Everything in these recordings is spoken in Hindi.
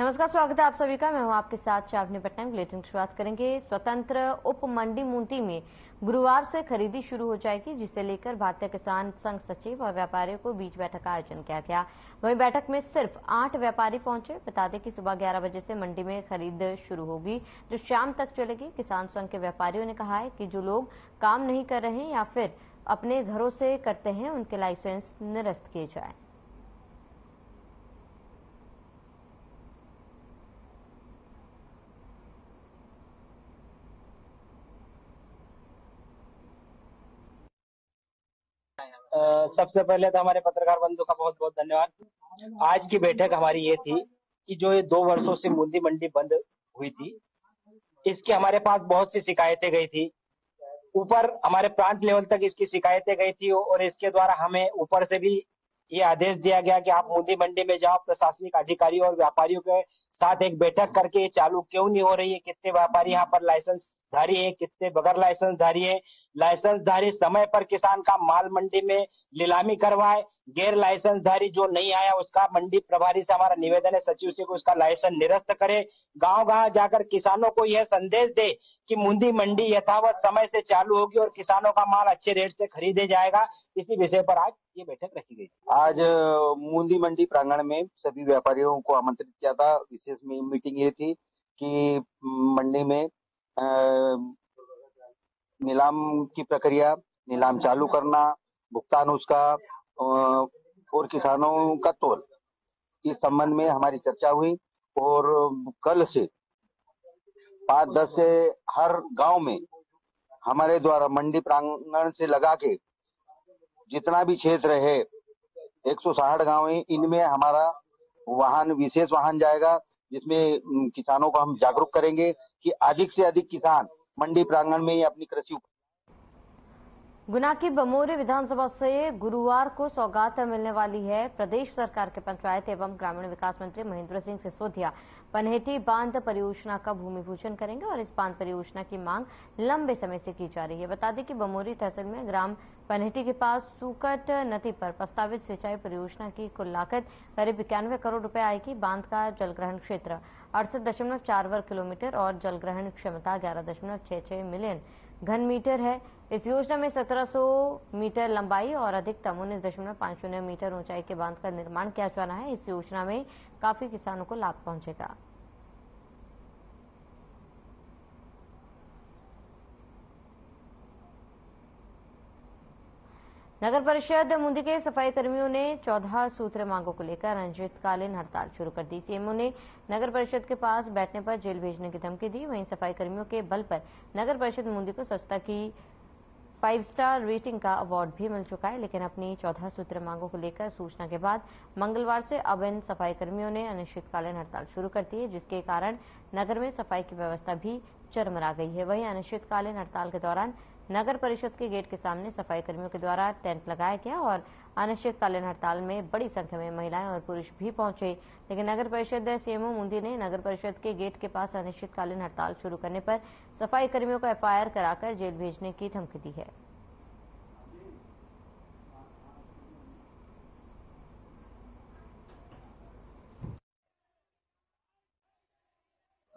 नमस्कार, स्वागत है आप सभी का। मैं हूं आपके साथ शावनी पटनायक। बुलेटिन की शुरुआत करेंगे। स्वतंत्र उप मंडी मूंदी में गुरुवार से खरीदी शुरू हो जाएगी, जिसे लेकर भारतीय किसान संघ सचिव और व्यापारियों को बीच बैठक का आयोजन किया गया। वहीं बैठक में सिर्फ 8 व्यापारी पहुंचे। बता दें कि सुबह 11 बजे से मंडी में खरीद शुरू होगी, जो शाम तक चलेगी। किसान संघ के व्यापारियों ने कहा है कि जो लोग काम नहीं कर रहे हैं या फिर अपने घरों से करते हैं, उनके लाइसेंस निरस्त किए जाए। सबसे पहले तो हमारे पत्रकार बंधु का बहुत बहुत धन्यवाद। आज की बैठक हमारी ये थी कि जो ये 2 वर्षों से मूंदी मंडी बंद हुई थी, इसकी हमारे पास बहुत सी शिकायतें गई थी। ऊपर हमारे प्रांत लेवल तक इसकी शिकायतें गई थी और इसके द्वारा हमें ऊपर से भी ये आदेश दिया गया कि आप मूंदी मंडी में जाओ, प्रशासनिक अधिकारियों और व्यापारियों के साथ एक बैठक करके ये चालू क्यों नहीं हो रही है, कितने व्यापारी यहाँ पर लाइसेंसधारी है, कितने बगैर लाइसेंसधारी है, लाइसेंसधारी समय पर किसान का माल मंडी में नीलामी करवाए, गैर लाइसेंसधारी जो नहीं आया उसका मंडी प्रभारी से हमारा निवेदन है सचिव से उसका लाइसेंस निरस्त करे। गांव-गांव जाकर किसानों को यह संदेश दे कि मूंदी मंडी यथावत समय से चालू होगी और किसानों का माल अच्छे रेट से खरीदे जाएगा। इसी विषय पर आज ये बैठक रखी गई। आज मूंदी मंडी प्रांगण में सभी व्यापारियों को आमंत्रित किया था। विशेष मीटिंग ये थी कि मंडी में नीलाम की प्रक्रिया, नीलाम चालू करना, भुगतान उसका और किसानों का तोल, इस संबंध में हमारी चर्चा हुई। और कल से 5-10 से हर गांव में हमारे द्वारा मंडी प्रांगण से लगा के जितना भी क्षेत्र है 160 गांव है, इनमें हमारा वाहन, विशेष वाहन जाएगा, जिसमें किसानों को हम जागरूक करेंगे कि अधिक से अधिक किसान मंडी प्रांगण में अपनी कृषि। गुना की बमोरी विधानसभा से गुरुवार को सौगात मिलने वाली है। प्रदेश सरकार के पंचायत एवं ग्रामीण विकास मंत्री महेंद्र सिंह सिसोदिया पनहेटी बांध परियोजना का भूमि पूजन करेंगे और इस बांध परियोजना की मांग लंबे समय से की जा रही है। बता दें कि बमोरी तहसील में ग्राम पनहेटी के पास सूकट नदी पर प्रस्तावित सिंचाई परियोजना की कुल लागत करीब 91 करोड़ रुपए आएगी। बांध का जलग्रहण क्षेत्र 68.4 वर्ग किलोमीटर और जलग्रहण क्षमता 11.66 मिलियन घन मीटर है। इस योजना में 1700 मीटर लंबाई और अधिकतम 19.50 मीटर ऊंचाई के बांध का निर्माण किया जाना है। इस योजना में काफी किसानों को लाभ पहुंचेगा। नगर परिषद मूंदी के सफाई कर्मियों ने 14 सूत्र मांगों को लेकर अनिश्चितकालीन हड़ताल शुरू कर दी। सीएमओ ने नगर परिषद के पास बैठने पर जेल भेजने की धमकी दी। वहीं सफाई कर्मियों के बल पर नगर परिषद मूंदी को स्वच्छता की 5 स्टार रेटिंग का अवार्ड भी मिल चुका है। लेकिन अपनी 14 सूत्र मांगों को लेकर सूचना के बाद मंगलवार से अब इन सफाई कर्मियों ने अनिश्चितकालीन हड़ताल शुरू कर दी है, जिसके कारण नगर में सफाई की व्यवस्था भी चरमरा गई है। वहीं अनिश्चितकालीन हड़ताल के दौरान नगर परिषद के गेट के सामने सफाई कर्मियों के द्वारा टेंट लगाया गया और अनिश्चितकालीन हड़ताल में बड़ी संख्या में महिलाएं और पुरुष भी पहुंचे। लेकिन नगर परिषद सीएमओ मूंदी ने नगर परिषद के गेट के पास अनिश्चितकालीन हड़ताल शुरू करने पर सफाई कर्मियों को एफआईआर कराकर जेल भेजने की धमकी दी है।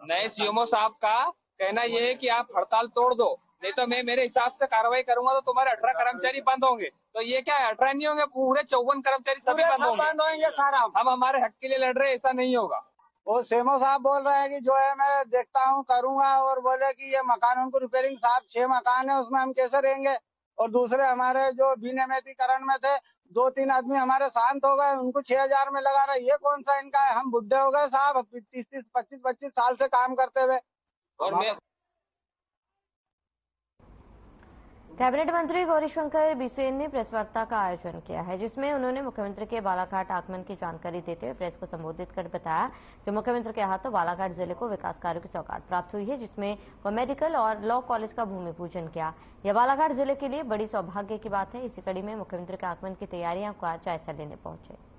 नए सीएमओ साहब का कहना यह है कि आप हड़ताल तोड़ दो, नहीं तो मैं मेरे हिसाब से कार्रवाई करूंगा तो तुम्हारे 18 कर्मचारी बंद होंगे। तो ये क्या है, 18 नहीं होंगे, पूरे 54 कर्मचारी सभी बंद होंगे सारा। हम हमारे हक के लिए लड़ रहे हैं, ऐसा नहीं होगा। वो सीएमओ साहब बोल रहे हैं कि जो है मैं देखता हूँ करूंगा, और बोले कि ये मकान उनको रिपेयरिंग, साहब 6 मकान है उसमें हम कैसे रहेंगे। और दूसरे हमारे जो विनियमितीकरण में थे 2-3 आदमी हमारे शांत हो गए, उनको 6000 में लगा रहे। ये कौन सा इनका है? हम बुढ़े हो गए साहब, 30, 25 साल से काम करते हुए। और मैं कैबिनेट मंत्री गौरीशंकर बिसेन ने प्रेस वार्ता का आयोजन किया है, जिसमें उन्होंने मुख्यमंत्री के बालाघाट आगमन की जानकारी देते हुए प्रेस को संबोधित कर बताया कि मुख्यमंत्री के हाथों बालाघाट जिले को विकास कार्यों की सौगात प्राप्त हुई है, जिसमें वह मेडिकल और लॉ कॉलेज का भूमि पूजन किया। यह बालाघाट जिले के लिए बड़ी सौभाग्य की बात है। इसी कड़ी में मुख्यमंत्री के आगमन की तैयारियों का जायजा लेने पहुंचे।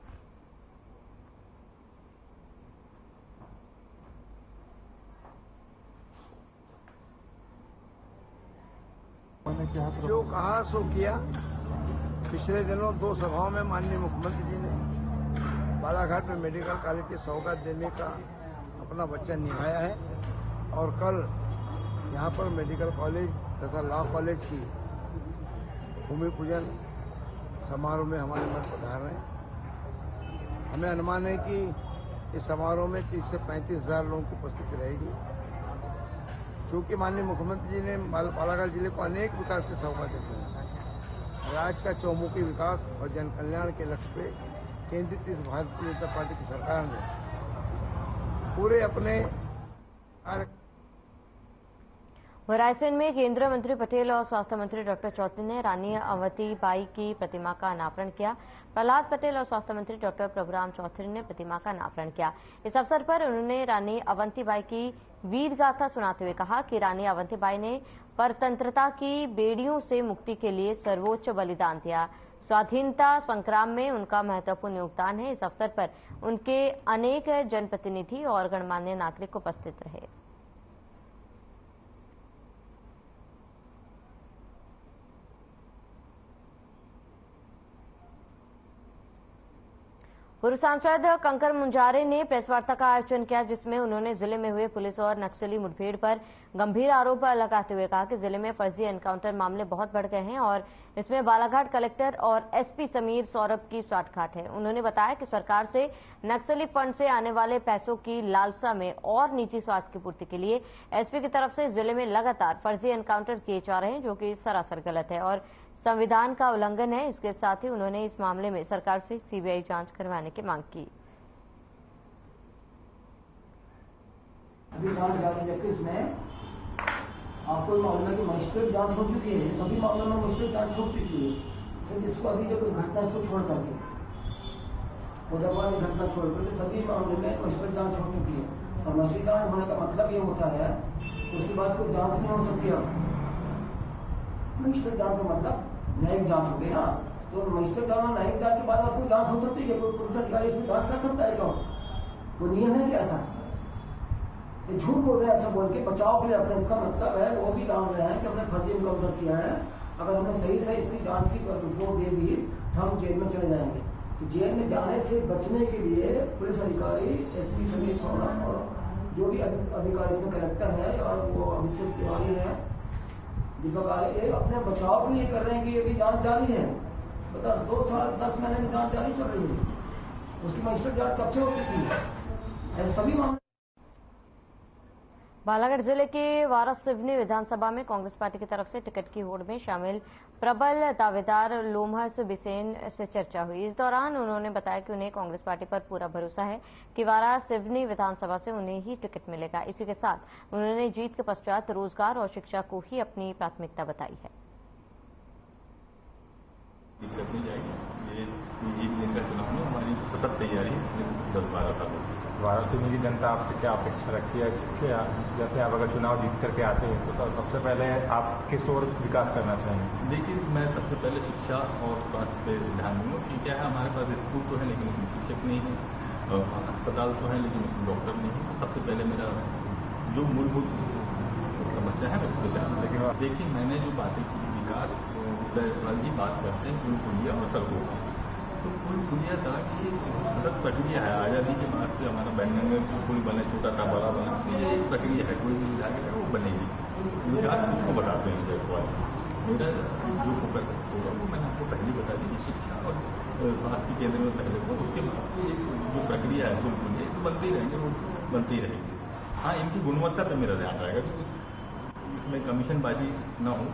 जो कहा सो किया। पिछले दिनों 2 सभाओं में माननीय मुख्यमंत्री जी ने बालाघाट में मेडिकल कॉलेज की सौगात देने का अपना वचन निभाया है और कल यहाँ पर मेडिकल कॉलेज तथा लॉ कॉलेज की भूमि पूजन समारोह में हमारे मन पधार रहे हैं। हमें अनुमान है कि इस समारोह में 30 से 35,000 लोगों की उपस्थिति रहेगी, क्योंकि माननीय मुख्यमंत्री जी ने बालाघाट जिले को अनेक विकास के सौगात देते हैं। राज्य का चौमुखी विकास और जन कल्याण के लक्ष्य पे केंद्रित इस भारतीय जनता पार्टी की सरकार ने पूरे अपने रायसेन में केंद्रीय मंत्री पटेल और स्वास्थ्य मंत्री डॉक्टर चौधरी ने रानी अवंतीबाई की प्रतिमा का अनावरण किया। प्रहलाद पटेल और स्वास्थ्य मंत्री डॉक्टर प्रभुराम चौधरी ने प्रतिमा का अनावरण किया। इस अवसर पर उन्होंने रानी अवंतीबाई की वीर गाथा सुनाते हुए कहा कि रानी अवंतीबाई ने परतंत्रता की बेड़ियों से मुक्ति के लिए सर्वोच्च बलिदान दिया। स्वाधीनता संग्राम में उनका महत्वपूर्ण योगदान है। इस अवसर पर उनके अनेक जनप्रतिनिधि और गणमान्य नागरिक उपस्थित रहे। पूर्व सांसद कंकर मुंजारे ने प्रेस वार्ता का आयोजन किया, जिसमें उन्होंने जिले में हुए पुलिस और नक्सली मुठभेड़ पर गंभीर आरोप लगाते हुए कहा कि जिले में फर्जी एनकाउंटर मामले बहुत बढ़ गए हैं और इसमें बालाघाट कलेक्टर और एसपी समीर सौरभ की साठगांठ है। उन्होंने बताया कि सरकार से नक्सली फंड से आने वाले पैसों की लालसा में और निजी स्वार्थ की पूर्ति के लिए एसपी की तरफ से जिले में लगातार फर्जी एनकाउंटर किए जा रहे हैं, जो कि सरासर गलत है और संविधान का उल्लंघन है। इसके साथ ही उन्होंने इस मामले में सरकार से सीबीआई जांच करवाने की मांग की। अभी जांच जारी है, इसमें आपको मामला की मजिस्ट्रेट जांच हो चुकी है। सभी मामलों में मजिस्ट्रेट जांच हो चुकी है। सिर्फ इसको अभी जो घटना इसको छोड़ करके उदयपुर घटना छोड़ करके सभी मामले में मजिस्ट्रेट जांच हो चुकी है। और मजिस्ट्रेट जांच होने का मतलब ये होता है उसके बाद कोई जांच नहीं हो सकती। मजिस्ट्रेट जांच का मतलब न्यायिक जांच हो गई ना, तो मजिस्ट्रेट जांच न्यायिक जांच के बाद आपको जांच हो सकती है। कोई पुलिस अधिकारी इसमें जांच कर सकता है, वो नियम है क्या ऐसा? ये झूठ बोल रहे हैं ऐसा बोल के बचाव के लिए अपने, इसका मतलब है वो भी जान रहे हैं कि हमने फर्जी एनकाउंटर किया है। अगर हमने सही से इसकी जांच की रिपोर्ट दे दी तो हम जेल में चले जाएंगे। तो जेल में जाने से बचने के लिए पुलिस अधिकारी एसपी समीर सौरभ और जो भी अधिकारी इसमें कलेक्टर है और वो अभिषेक तिवारी है, ये अपने बचाव के लिए कर रहे हैं कि अभी जांच जारी है। बता 2 साल 10 महीने में जांच जारी चल रही है। उसकी मजिस्ट्रेट जांच कब से हो चुकी है? सभी मामले। बालाघाट जिले के वारासिवनी विधानसभा में कांग्रेस पार्टी की तरफ से टिकट की होड़ में शामिल प्रबल दावेदार लोमहर्ष बिसेन से चर्चा हुई। इस दौरान उन्होंने बताया कि उन्हें कांग्रेस पार्टी पर पूरा भरोसा है कि वारासिवनी विधानसभा से उन्हें ही टिकट मिलेगा। इसी के साथ उन्होंने जीत के पश्चात रोजगार और शिक्षा को ही अपनी प्राथमिकता बताई है। हमारी सतत तैयारी पिछले 10-12 सालों की। वाराणसी की जनता आपसे क्या अपेक्षा रखती है? जैसे आप अगर चुनाव जीत करके आते हैं तो सबसे पहले आप किस ओर विकास करना चाहेंगे? देखिए, मैं सबसे पहले शिक्षा और स्वास्थ्य पे ध्यान दूंगा कि क्या है, हमारे पास स्कूल तो है लेकिन उसमें शिक्षक नहीं है, अस्पताल तो है लेकिन उसमें डॉक्टर नहीं है। सबसे पहले मेरा जो मूलभूत समस्या है उस पर ध्यान। लेकिन देखिए, मैंने जो बातें की विकास सवाल की बात करते हैं पुल पुलिया और सड़कों की, तो पुल पुलिया सड़क की सतत प्रक्रिया है। आज़ादी के बाद से हमारा बैंगन में जो पुल बने, छोटा था बड़ा बना, ये एक प्रक्रिया है। कोई भी विभाग है वो बनेगी, विकास उसको बताते हैं। जायसवाल मेरा जो फोकस होगा वो मैंने आपको पहले बता दी कि शिक्षा और स्वास्थ्य के केंद्र में पहले हो, उसके बाद जो प्रक्रिया है पुल पुलिया तो बनती रहेंगे, वो बनती रहेगी। हाँ, इनकी गुणवत्ता पर मेरा ध्यान रहेगा कि इसमें कमीशनबाजी न हो।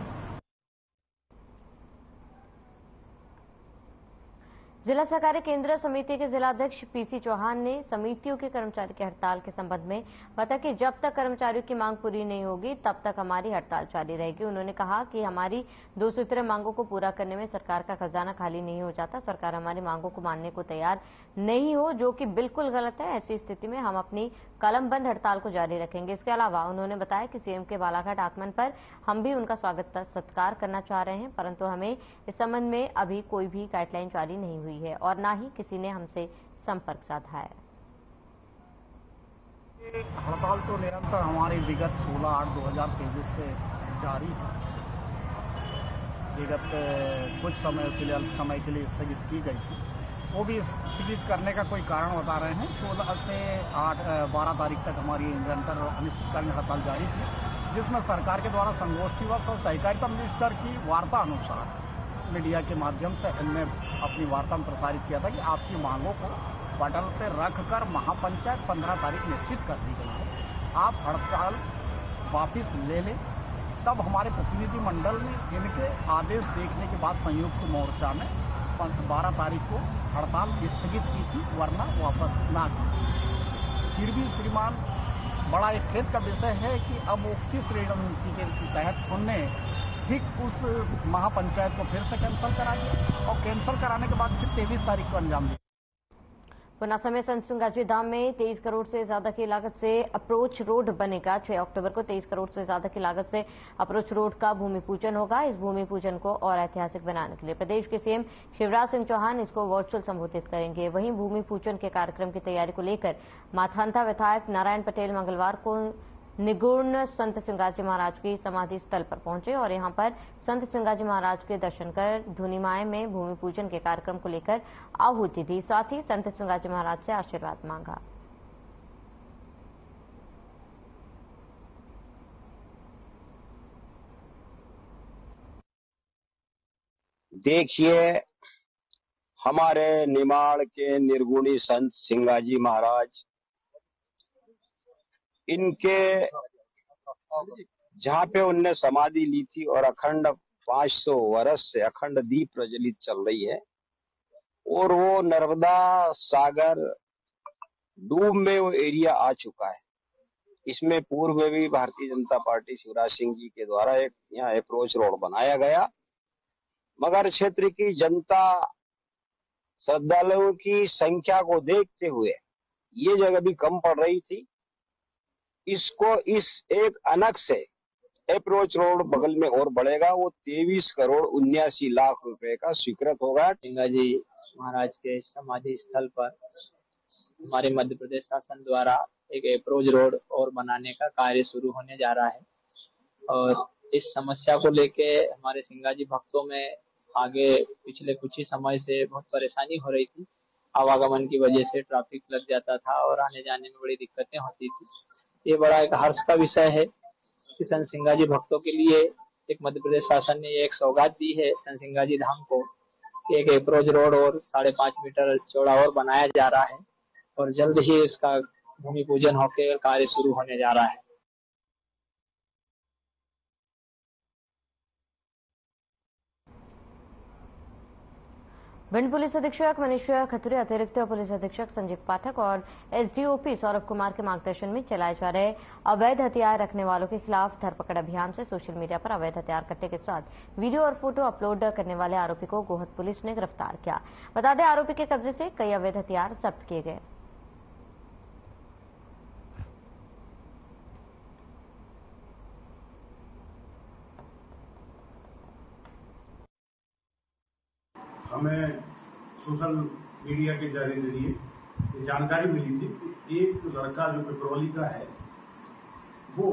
जिला सहकारी केंद्र समिति के जिलाध्यक्ष पीसी चौहान ने समितियों के कर्मचारी की हड़ताल के संबंध में बताया कि जब तक कर्मचारियों की मांग पूरी नहीं होगी तब तक हमारी हड़ताल जारी रहेगी। उन्होंने कहा कि हमारी 2 सूत्रीय मांगों को पूरा करने में सरकार का खजाना खाली नहीं हो जाता। सरकार हमारी मांगों को मानने को तैयार नहीं हो, जो कि बिल्कुल गलत है। ऐसी स्थिति में हम अपनी कलमबंद हड़ताल को जारी रखेंगे। इसके अलावा उन्होंने बताया कि सीएम के बालाघाट आगमन पर हम भी उनका स्वागत सत्कार करना चाह रहे हैं, परंतु हमें इस संबंध में अभी कोई भी गाइडलाइन जारी नहीं हुई है और न ही किसी ने हमसे संपर्क साधा है। हड़ताल तो निरंतर हमारी विगत 16/8/2023 से जारी है। विगत कुछ समय के लिए अल्प समय के लिए स्थगित की गई थी, वो भी स्थगित करने का कोई कारण बता रहे हैं। 16 से 12 तारीख तक हमारी निरंतर अनिश्चितकालीन हड़ताल जारी थी, जिसमें सरकार के द्वारा संगोष्ठीवश और सहकारिता मिनिस्टर की वार्ता अनुसार मीडिया के माध्यम से इनने अपनी वार्ता में प्रसारित किया था कि आपकी मांगों को पटल पर रखकर महापंचायत 15 तारीख निश्चित कर दी गई है, आप हड़ताल वापिस ले लें। तब हमारे प्रतिनिधिमंडल ने इनके आदेश देखने के बाद संयुक्त मोर्चा में 12 तारीख को हड़ताल स्थगित की थी, वरना वापस ना की। फिर भी श्रीमान, बड़ा एक खेद का विषय है कि अब वो किस रणनीति के तहत उनने ठीक उस महापंचायत को फिर से कैंसिल करा दिया और कैंसिल कराने के बाद फिर 23 तारीख को अंजाम दिया। पुनासा में संत सिंगाजी धाम में 23 करोड़ से ज्यादा की लागत से अप्रोच रोड बनेगा। 6 अक्टूबर को 23 करोड़ से ज्यादा की लागत से अप्रोच रोड का भूमि पूजन होगा। इस भूमि पूजन को और ऐतिहासिक बनाने के लिए प्रदेश के सीएम शिवराज सिंह चौहान इसको वर्चुअल संबोधित करेंगे। वहीं भूमि पूजन के कार्यक्रम की तैयारी को लेकर माथांता विधायक नारायण पटेल मंगलवार को निगुण संत सिंगाजी महाराज की समाधि स्थल पर पहुंचे और यहां पर संत सिंगाजी महाराज के दर्शन कर धुनीमाय में भूमि पूजन के कार्यक्रम को लेकर आहुति दी। साथ ही संत सिंगाजी महाराज से आशीर्वाद मांगा। देखिए, हमारे निमाड़ के निर्गुणी संत सिंगाजी महाराज, इनके जहाँ पे उनने समाधि ली थी और अखंड 500 वर्ष से अखंड दीप प्रज्वलित चल रही है और वो नर्मदा सागर डूब में वो एरिया आ चुका है। इसमें पूर्व में भी भारतीय जनता पार्टी शिवराज सिंह जी के द्वारा एक यहाँ अप्रोच रोड बनाया गया, मगर क्षेत्र की जनता श्रद्धालुओं की संख्या को देखते हुए ये जगह भी कम पड़ रही थी। इसको इस एक अनक से अप्रोच रोड बगल में और बढ़ेगा, वो 23 करोड़ 79 लाख रुपए का स्वीकृत होगा। सिंगाजी महाराज के समाधि स्थल पर हमारे मध्य प्रदेश शासन द्वारा एक अप्रोच रोड और बनाने का कार्य शुरू होने जा रहा है और इस समस्या को लेके हमारे सिंगाजी भक्तों में आगे पिछले कुछ ही समय से बहुत परेशानी हो रही थी। आवागमन की वजह से ट्रैफिक लग जाता था और आने जाने में बड़ी दिक्कतें होती थी। ये बड़ा एक हर्ष का विषय है कि संत सिंगाजी भक्तों के लिए एक मध्य प्रदेश शासन ने एक सौगात दी है संत सिंगाजी धाम को। एक अप्रोच रोड और 5.5 मीटर चौड़ा और बनाया जा रहा है और जल्द ही इसका भूमि पूजन होकर कार्य शुरू होने जा रहा है। भिंड पुलिस अधीक्षक मनीष खत्री, अतिरिक्त पुलिस अधीक्षक संजीव पाठक और एसडीओपी सौरभ कुमार के मार्गदर्शन में चलाए जा रहे अवैध हथियार रखने वालों के खिलाफ धरपकड़ अभियान से सोशल मीडिया पर अवैध हथियार कट्टे के साथ वीडियो और फोटो अपलोड करने वाले आरोपी को गोहद पुलिस ने गिरफ्तार किया। बता दें, आरोपी के कब्जे से कई अवैध हथियार जब्त किए गए। हमें सोशल मीडिया के जरिए जानकारी मिली थी कि एक लड़का जो पिपरौली का है वो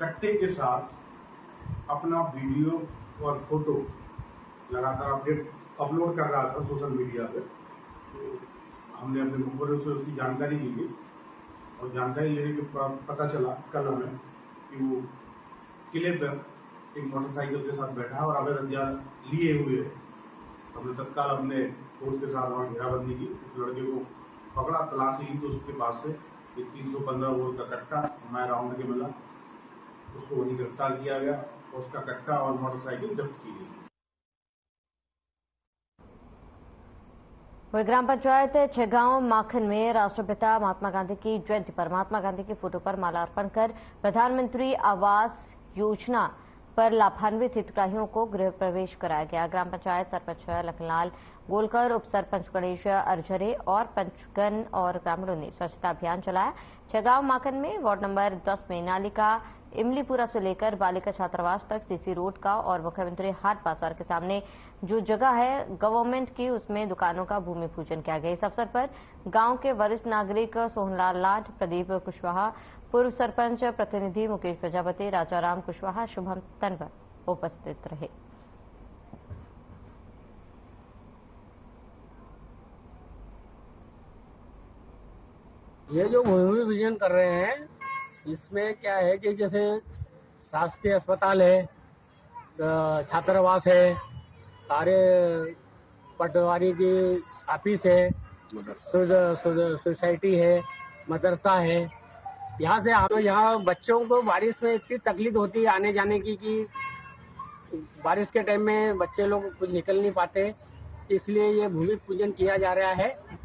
कट्टे के साथ अपना वीडियो और फोटो लगातार अपलोड कर रहा था सोशल मीडिया पे। तो हमने अपने मुखबिरों से उसकी जानकारी ली और जानकारी लेने के बाद पता चला कल हमें कि वो किले पर एक मोटरसाइकिल के साथ बैठा और अवैध हथियार लिए हुए है। हमने तत्काल अपने फोर्स के साथ वहाँ घेराबंदी की, उस लड़के को पकड़ा, तलाशी ली तो उसके पास से एक 315 बोर का कट्टा हमारे राउंड के मिला, उसको वहीं गिरफ्तार किया गया और उसका कट्टा और मोटरसाइकिल जब्त की गई। वही ग्राम पंचायत छगांव माखन में राष्ट्रपिता महात्मा गांधी की जयंती पर महात्मा गांधी की फोटो पर माल्यार्पण कर प्रधानमंत्री आवास योजना पर लाभान्वित हितग्राहियों को गृह प्रवेश कराया गया। ग्राम पंचायत सरपंच लखनलाल गोलकर, उप सरपंच गणेश अर्जरे और पंचगन और ग्रामीणों ने स्वच्छता अभियान चलाया। छगांव माखन में वार्ड नंबर 10 में नालिका इमलीपुरा से लेकर बालिका छात्रावास तक सीसी रोड का और मुख्यमंत्री हाट बाजार के सामने जो जगह है गवर्नमेंट की, उसमें दुकानों का भूमि पूजन किया गया। इस अवसर पर गांव के वरिष्ठ नागरिक सोहनलाल लाड, प्रदीप कुशवाहा, पूर्व सरपंच प्रतिनिधि मुकेश प्रजापति, राजाराम कुशवाहा, शुभम तनवर उपस्थित रहे। ये जो भूमि पूजन कर रहे हैं इसमें क्या है कि जैसे शासकीय अस्पताल है, छात्रावास है, सारे पटवारी की ऑफिस है, सोसाइटी है, मदरसा है। यहाँ से हम यहाँ बच्चों को बारिश में इतनी तकलीफ होती है आने जाने की कि बारिश के टाइम में बच्चे लोग कुछ निकल नहीं पाते, इसलिए ये भूमि पूजन किया जा रहा है।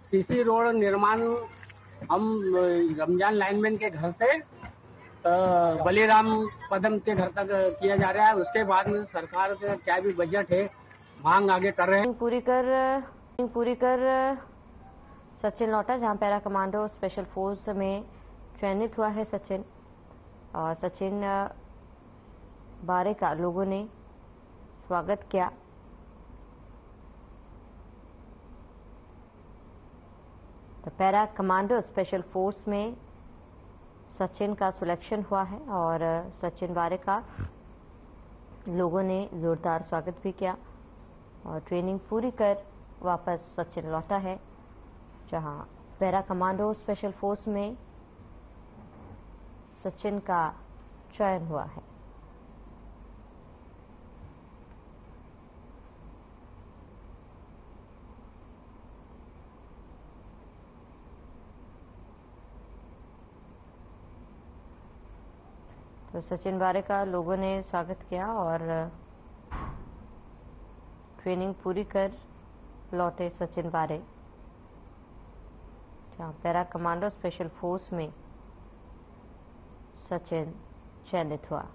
सीसी रोड निर्माण हम रमजान लाइनमैन के घर से बलीराम पदम के घर तक किया जा रहा है। उसके बाद में सरकार का क्या भी बजट है मांग आगे कर रहे हैं। पूरी कर सचिन लौटा, जहां पैरा कमांडो स्पेशल फोर्स में चयनित हुआ है सचिन, और सचिन बारे का लोगों ने स्वागत किया। तो पैरा कमांडो स्पेशल फोर्स में सचिन का सिलेक्शन हुआ है और सचिन बारे का लोगों ने जोरदार स्वागत भी किया और ट्रेनिंग पूरी कर वापस सचिन लौटा है, जहां पैरा कमांडो स्पेशल फोर्स में सचिन का चयन हुआ है। तो सचिन बारे का लोगों ने स्वागत किया और ट्रेनिंग पूरी कर लौटे सचिन बारे, जहां पैरा कमांडो स्पेशल फोर्स में सचिन चयनित हुआ।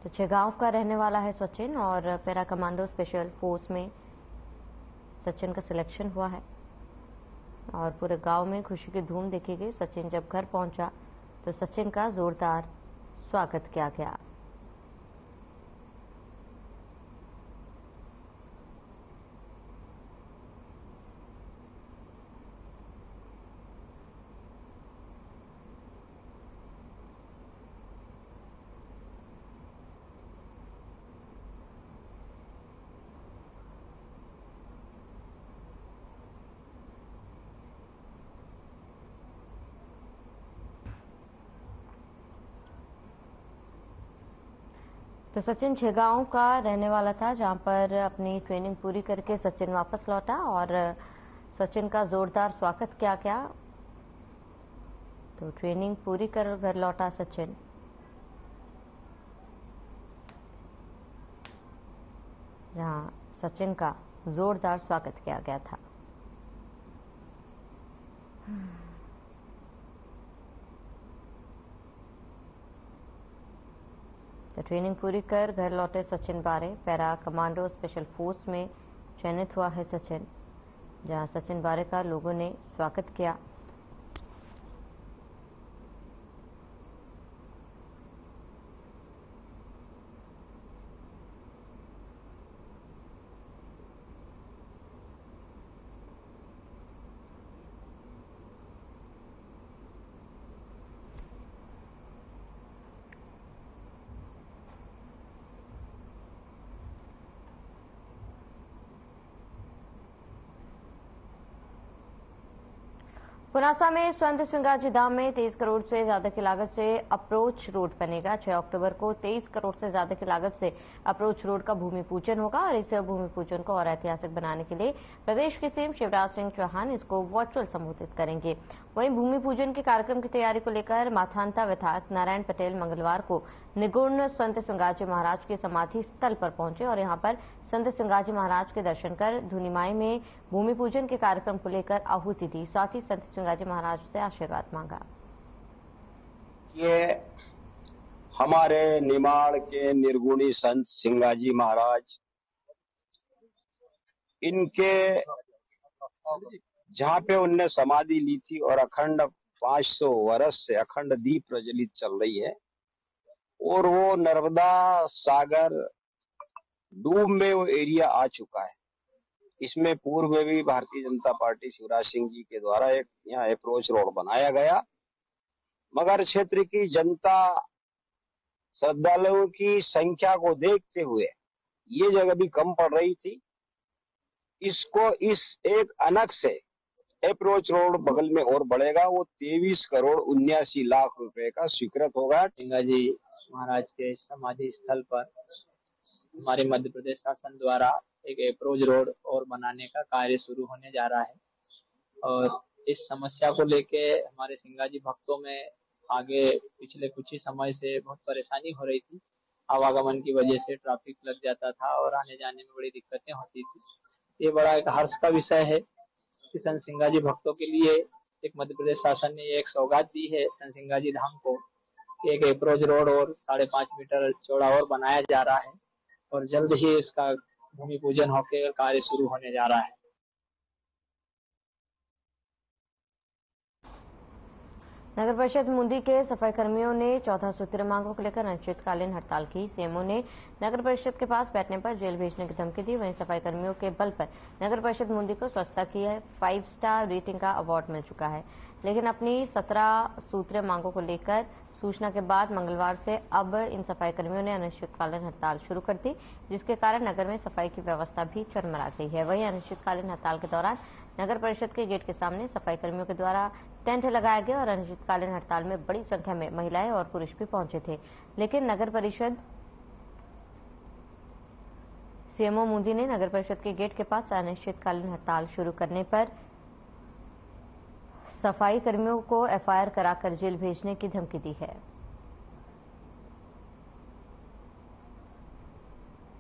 तो छगांव का रहने वाला है सचिन और पैरा कमांडो स्पेशल फोर्स में सचिन का सिलेक्शन हुआ है और पूरे गांव में खुशी की धूम देखी गई। सचिन जब घर पहुंचा तो सचिन का जोरदार स्वागत किया गया। तो सचिन छगांव का रहने वाला था, जहां पर अपनी ट्रेनिंग पूरी करके सचिन वापस लौटा और सचिन का जोरदार स्वागत किया गया। तो ट्रेनिंग पूरी कर घर लौटा सचिन। जहां सचिन का जोरदार स्वागत किया गया था। तो ट्रेनिंग पूरी कर घर लौटे सचिन बारे, पैरा कमांडो स्पेशल फोर्स में चयनित हुआ है सचिन, जहां सचिन बारे का लोगों ने स्वागत किया। पुनासा में संत सिंगाजी धाम में 23 करोड़ से ज्यादा की लागत से अप्रोच रोड बनेगा। 6 अक्टूबर को 23 करोड़ से ज्यादा की लागत से अप्रोच रोड का भूमि पूजन होगा और इस भूमि पूजन को और ऐतिहासिक बनाने के लिए प्रदेश के सीएम शिवराज सिंह चौहान इसको वर्चुअल संबोधित करेंगे। वहीं भूमि पूजन के कार्यक्रम की तैयारी को लेकर माथांता विधायक नारायण पटेल मंगलवार को निगुण संत सिंगाजी महाराज के समाधि स्थल पर पहुंचे और यहां पर संत सिंगाजी महाराज के दर्शन कर धुनीमाई में भूमि पूजन के कार्यक्रम को लेकर आहुति दी। साथ ही संत सिंगाजी महाराज से आशीर्वाद मांगा। ये हमारे निमाड़ के निर्गुणी संत सिंगाजी महाराज, इनके जहाँ पे उनने समाधि ली थी और अखंड 500 वर्ष से अखंड दीप प्रज्वलित चल रही है और वो नर्मदा सागर डूब में वो एरिया आ चुका है। इसमें पूर्व में भी भारतीय जनता पार्टी शिवराज सिंह जी के द्वारा एक यहाँ अप्रोच रोड बनाया गया, मगर क्षेत्र की जनता श्रद्धालुओं की संख्या को देखते हुए ये जगह भी कम पड़ रही थी। इसको इस एक अनक से अप्रोच रोड बगल में और बढ़ेगा, वो 23 करोड़ 79 लाख रुपए का स्वीकृत होगा। सिंगा जी महाराज के समाधि स्थल पर हमारे मध्य प्रदेश शासन द्वारा एक अप्रोच रोड और बनाने का कार्य शुरू होने जा रहा है और इस समस्या को लेके हमारे सिंगा जी भक्तों में आगे पिछले कुछ ही समय से बहुत परेशानी हो रही थी। आवागमन की वजह से ट्रैफिक लग जाता था और आने जाने में बड़ी दिक्कतें होती थी। ये बड़ा एक हर्ष का विषय है कि संत सिंगा जी भक्तों के लिए एक मध्य प्रदेश शासन ने एक सौगात दी है संत सिंगा जी धाम को। एक अप्रोच रोड और 5.5 मीटर चौड़ा और बनाया जा रहा है और जल्द ही इसका भूमि पूजन होकर कार्य शुरू होने जा रहा है। नगर परिषद मुंदी के सफाई कर्मियों ने 14 सूत्रीय मांगों को लेकर अनिश्चितकालीन हड़ताल की। सीएमओ ने नगर परिषद के पास बैठने पर जेल भेजने की धमकी दी। वहीं सफाई कर्मियों के बल पर नगर परिषद मुंदी को स्वच्छता की 5 स्टार रेटिंग का अवार्ड मिल चुका है, लेकिन अपनी 17 सूत्रीय मांगों को लेकर सूचना के बाद मंगलवार से अब इन सफाई कर्मियों ने अनिश्चितकालीन हड़ताल शुरू कर दी, जिसके कारण नगर में सफाई की व्यवस्था भी चरमरा गई है। वहीं अनिश्चितकालीन हड़ताल के दौरान नगर परिषद के गेट के सामने सफाई कर्मियों के द्वारा टेंट लगाया गया और अनिश्चितकालीन हड़ताल में बड़ी संख्या में महिलाएं और पुरुष भी पहुंचे थे, लेकिन नगर परिषद सीएमओ मुंदी ने नगर परिषद के गेट के पास अनिश्चितकालीन हड़ताल शुरू करने पर सफाई कर्मियों को एफआईआर कराकर जेल भेजने की धमकी दी है।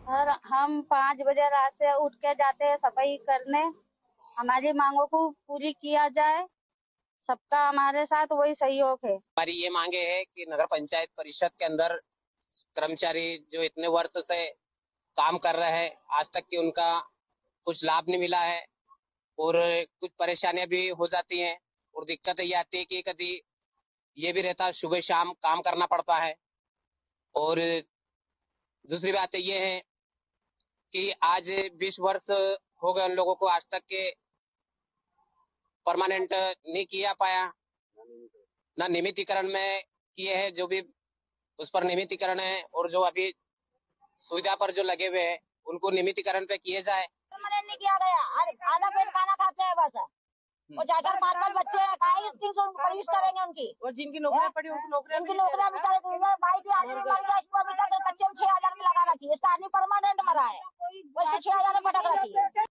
और हम 5 बजे रात से उठ के जाते हैं सफाई करने, हमारी मांगों को पूरी किया जाए, सबका हमारे साथ वही सहयोग है। हमारी ये मांगे है कि नगर पंचायत परिषद के अंदर कर्मचारी जो इतने वर्ष से काम कर रहे हैं, आज तक कि उनका कुछ लाभ नहीं मिला है और कुछ परेशानियां भी हो जाती हैं और दिक्कत ये आती है कि कभी ये भी रहता है सुबह शाम काम करना पड़ता है। और दूसरी बात ये है कि आज 20 वर्ष हो गए उन लोगों को आज तक के परमानेंट नहीं किया पाया, ना नियमितीकरण में किए हैं, जो भी उस पर नियमितीकरण है और जो अभी सुविधा पर जो लगे हुए हैं उनको नियमितीकरण पे किए जाए। परमानेंट नहीं किया गया, आधा पेट खाना खाते हैं बस, और 4-5 बच्चे सर्विस करेंगे उनकी, और जिनकी नौकरियां पड़ी उनकी नौकरियां भी भाई जी आदमी मर गया, इसको अभी तक कच्चे में 6,000 की लगाना चाहिए। इस आदमी परमानेंट मरा है, बस 6,000 में भटक रही है।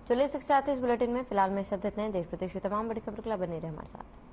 चलिए इसके साथ इस बुलेटिन में फिलहाल में इतना। देश प्रदेश की तमाम बड़ी खबरों के लिए बने रहे हमारे साथ।